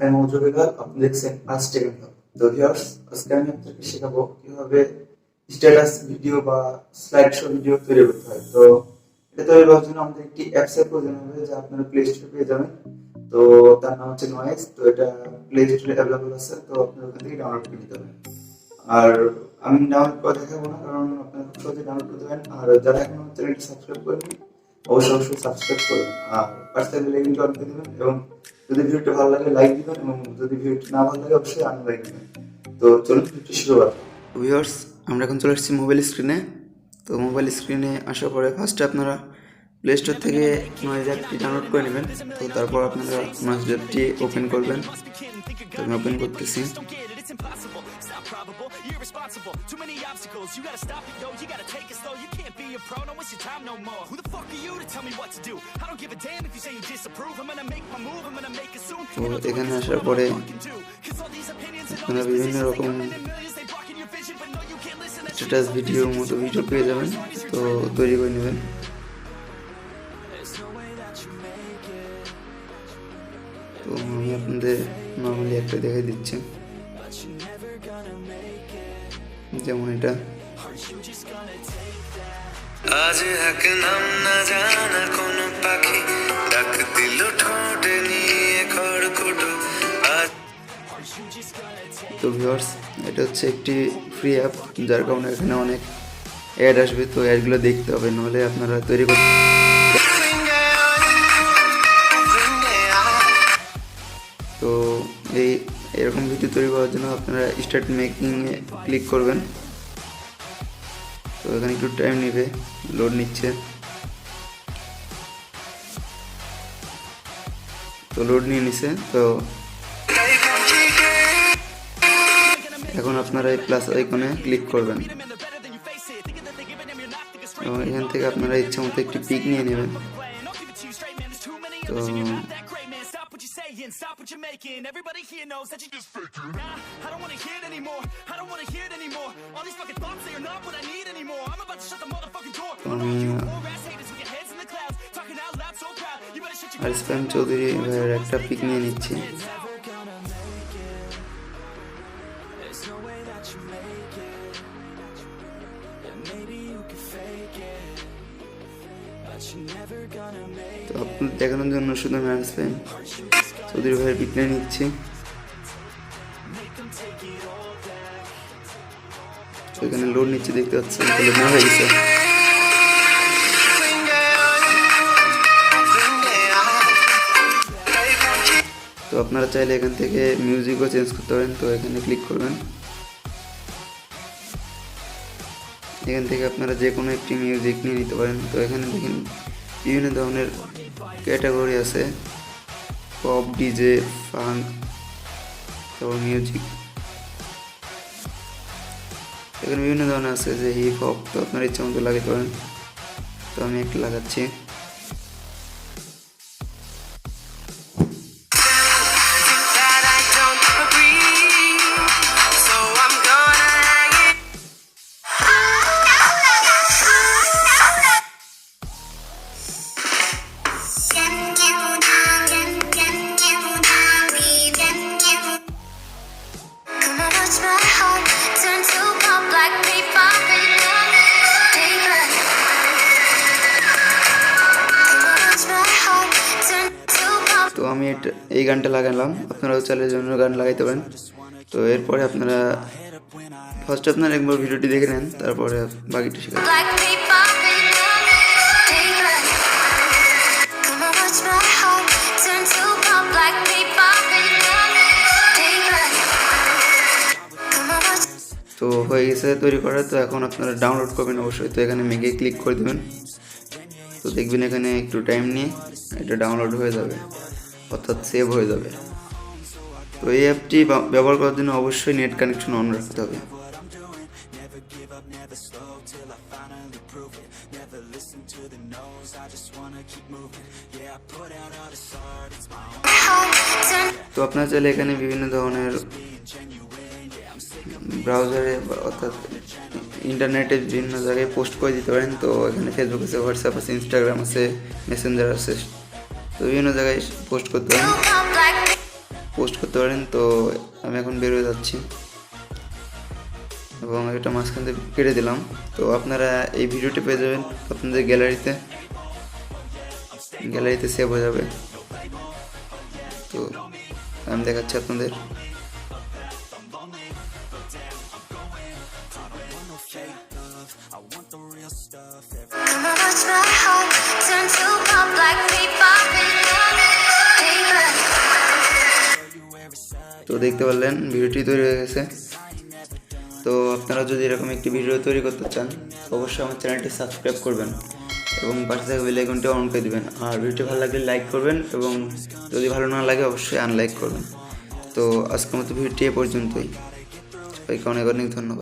High মৌজুবিল্লাহ, আপনি দেখছেন first second. তো ভিউয়ার্স, আজকে আমি আপনাদেরকে শেখাবো কিভাবে স্ট্যাটাস ভিডিও বা স্লাইড শো ভিডিও তৈরি করতে হয়। তো এটা তৈরি করার জন্য আমাদের একটি অ্যাপসের প্রয়োজন হবে, যা আপনারা প্লে স্টোরে পেয়ে যাবেন। তো তার নাম হচ্ছে নয়েজ। তো এটা প্লে স্টোরে অ্যাভেলেবল আছে, তো আপনারা ওখান থেকে ডাউনলোড করে নিতে পারেন। আর আমি ডাউনলোড করে দেখাবো না, কারণ আপনারা খুব সহজে ডাউনলোড করতে পারেন। আর যারা এখনো চ্যানেলটি সাবস্ক্রাইব করেনি, অবশ্যই সাবস্ক্রাইব করবেন আর পাশে লিংকটি অন করে দিবেন। এবং যদি ভিডিওটি ভালো লাগে লাইক দিবেন, এবং যদি ভিডিওটি না ভালো লাগে অবশ্যই আনলাইক দিবেন। তো চলুন ভিডিওটি শুরু করা যাক। ভিউয়ার্স, আমরা এখন চলে এসেছি মোবাইল স্ক্রিনে। তো মোবাইল স্ক্রিনে আসার পরে ফার্স্টে আপনারা প্লে স্টোর থেকে নয়েজ অ্যাপটি ডাউনলোড করে নেবেন। তো তারপর আপনারা নয়েজ অ্যাপটি ওপেন করবেন। তো আমি ওপেন করতেছি। তো এখানে আসার পরে আপনারা বিভিন্ন রকম স্ট্যাটাস ভিডিওর মতো ভিডিও পেয়ে যাবেন, তো তৈরি করে নেবেন। তো আমি আপনাদের নর্মালি একটা দেখাই দিচ্ছি, যেমন এটা। আজ এক নাম না জানা কোন পাখি ডাক দিল ঠোঁটে নিয়ে খড়কুটো। তো ভিউয়ার্স, এটা হচ্ছে একটি ফ্রি অ্যাপ, যার কারণে এখানে অনেক অ্যাড আসবে। তো অ্যাডগুলো দেখতে হবে, নাহলে আপনারা তৈরি করতে। তো এরকম ভিডিও তৈরি করার জন্য আপনারা স্টার্ট মেকিংয়ে ক্লিক করবেন। তো এখানে একটু টাইম নেবে, লোড নিচ্ছে। তো লোড নিয়ে নিছে। তো এখন আপনারা এই প্লাস আইকনে ক্লিক করবেন এবং এখান থেকে আপনারা ইচ্ছা মতো একটি পিক নিয়ে নেবেন। তো আর ফাহিম চৌধুরী ভাইয়ের একটা পিক নিয়ে নিচ্ছি। তো আপনাদের দেখানোর জন্য শুধু আমি ফাহিম চৌধুরী ভাইয়ের পিক নিয়ে নিচ্ছি। তো এখানে লোড নিচ্ছে, দেখতে পাচ্ছেন লোড না হয়ে গেছে। তো আপনারা চাইলে এখান থেকে মিউজিকও চেঞ্জ করতে পারেন। তো এখানে ক্লিক করবেন, এখান থেকে আপনারা যে কোনো একটি মিউজিক নিয়ে নিতে পারেন। তো এখানে দেখেন বিভিন্ন ধরনের ক্যাটাগরি আছে, পপ, ডিজে, ফাঙ্ক, তারপর মিউজিক। এখানে বিভিন্ন ধরনের আছে, যে হিপ হপ। তো আপনার ইচ্ছা মতো লাগাতে পারেন। তো আমি একটা লাগাচ্ছি। তো আমি এই গানটা লাগালাম, আপনারাও চাইলে জন্য গান লাগাইতে পারেন। তো এরপরে আপনারা ফার্স্ট আপনারা একবার ভিডিওটি দেখে নেন, তারপরে বাকিটা শেখাবেন। তো হয়ে গেছে তৈরি করা। তো এখন আপনারা ডাউনলোড করবেন অবশ্যই। তো এখানে মেঘে ক্লিক করে দেবেন। তো দেখবেন এখানে একটু টাইম নিয়ে এটা ডাউনলোড হয়ে যাবে, অর্থাৎ সেভ হয়ে যাবে। তো এই অ্যাপটি ব্যবহার করার জন্য অবশ্যই নেট কানেকশন অন রাখতে হবে। তো আপনারা চাইলে এখানে বিভিন্ন ধরনের ব্রাউজারে অর্থাৎ ইন্টারনেটে বিভিন্ন জায়গায় পোস্ট করে দিতে পারেন। তো এখানে ফেসবুক আছে, হোয়াটসঅ্যাপ আছে, ইনস্টাগ্রাম আছে, মেসেঞ্জার আছে। তো বিভিন্ন জায়গায় পোস্ট করতে পারেন। পোস্ট করতে পারেন। তো আমি এখন বেরোয় যাচ্ছি এবং এটা মাঝখান থেকে কেটে দিলাম। তো আপনারা এই ভিডিওটি পেয়ে যাবেন আপনাদের গ্যালারিতে সেভ হয়ে যাবে। তো আমি দেখাচ্ছি আপনাদের। তো দেখতে পারলেন ভিডিওটি তৈরি হয়ে গেছে। তো আপনারা যদি এরকম একটি ভিডিও তৈরি করতে চান অবশ্যই আমার চ্যানেলটি সাবস্ক্রাইব করবেন এবং পাশে থাকা বেল আইকনটি অন করে দিবেন। আর ভিডিওটি ভালো লাগলে লাইক করবেন এবং যদি ভালো না লাগে অবশ্যই আনলাইক করবেন। তো আজকের মতো ভিডিওটি এ পর্যন্তই। সবাইকে অনেক অনেক ধন্যবাদ।